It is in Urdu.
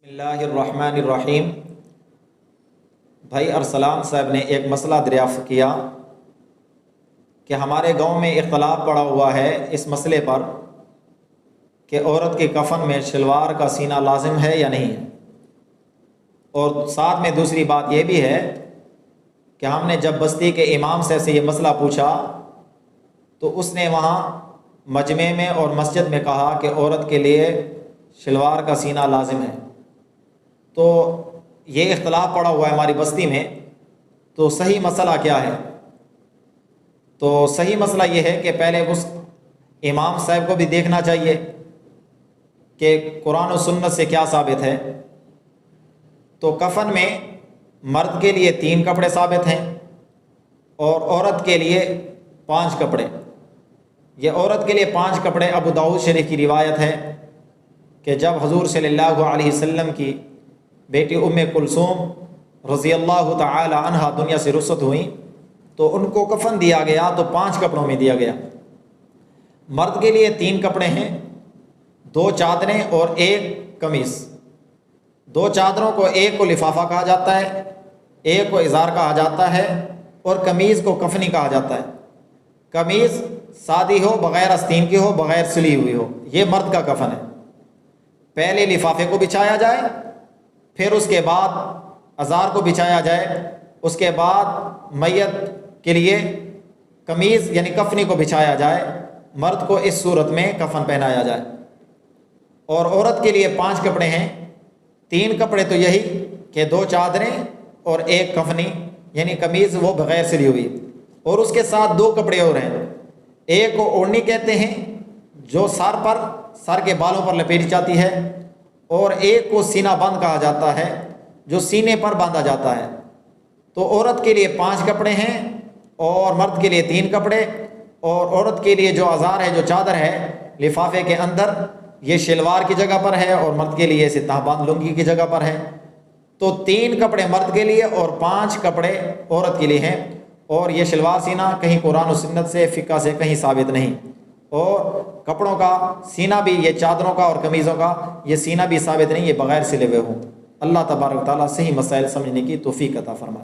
اللہ الرحمن الرحیم۔ بھائی ارسلان صاحب نے ایک مسئلہ دریافت کیا کہ ہمارے گاؤں میں اختلاف پڑا ہوا ہے اس مسئلے پر کہ عورت کے کفن میں شلوار کا سینہ لازم ہے یا نہیں ہے، اور ساتھ میں دوسری بات یہ بھی ہے کہ ہم نے جب بستی کے امام صاحب سے یہ مسئلہ پوچھا تو اس نے وہاں مجمع میں اور مسجد میں کہا کہ عورت کے لیے شلوار کا سینہ لازم ہے۔ تو یہ اختلاف پڑا ہوا ہے ہماری بستی میں، تو صحیح مسئلہ کیا ہے؟ تو صحیح مسئلہ یہ ہے کہ پہلے اس امام صاحب کو بھی دیکھنا چاہیے کہ قرآن و سنت سے کیا ثابت ہے۔ تو کفن میں مرد کے لیے 3 کپڑے ثابت ہیں اور عورت کے لیے 5 کپڑے۔ یہ عورت کے لیے 5 کپڑے ابو داؤد شریف کی روایت ہے کہ جب حضور صلی اللہ علیہ وسلم کی بیٹی ام کلثوم رضی اللہ تعالی عنہا دنیا سے رخصت ہوئیں تو ان کو کفن دیا گیا تو 5 کپڑوں میں دیا گیا۔ مرد کے لیے 3 کپڑے ہیں، 2 چادریں اور 1 قمیص۔ 2 چادروں کو ایک کو لفافہ کہا جاتا ہے، ایک کو ازار کہا جاتا ہے، اور قمیض کو کفنی کہا جاتا ہے۔ قمیض سادی ہو، بغیر آستین کی ہو، بغیر سلی ہوئی ہو، یہ مرد کا کفن ہے۔ پہلے لفافے کو بچھایا جائے، پھر اس کے بعد ازار کو بچھایا جائے، اس کے بعد میت کے لیے قمیض یعنی کفنی کو بچھایا جائے، مرد کو اس صورت میں کفن پہنایا جائے۔ اور عورت کے لیے 5 کپڑے ہیں، 3 کپڑے تو یہی کہ 2 چادریں اور 1 کفنی یعنی قمیض وہ بغیر سلی ہوئی، اور اس کے ساتھ 2 کپڑے اور ہیں۔ ایک کو اوڑھنی کہتے ہیں جو سر کے بالوں پر لپیٹی جاتی ہے، اور ایک کو سینہ بند کہا جاتا ہے جو سینے پر باندھا جاتا ہے۔ تو عورت کے لیے 5 کپڑے ہیں اور مرد کے لیے 3 کپڑے، اور عورت کے لیے جو ازار ہے، جو چادر ہے لفافے کے اندر، یہ شلوار کی جگہ پر ہے، اور مرد کے لیے سطح بند لنگی کی جگہ پر ہے۔ تو 3 کپڑے مرد کے لیے اور 5 کپڑے عورت کے لیے ہیں، اور یہ شلوار سینہ کہیں قرآن و سنت سے، فقہ سے کہیں ثابت نہیں۔ اور کپڑوں کا سینہ بھی، یہ چادروں کا اور قمیضوں کا یہ سینہ بھی ثابت نہیں، یہ بغیر سلے ہوئے ہوں۔ اللہ تبارک و تعالیٰ صحیح مسائل سمجھنے کی توفیق عطا فرمائے۔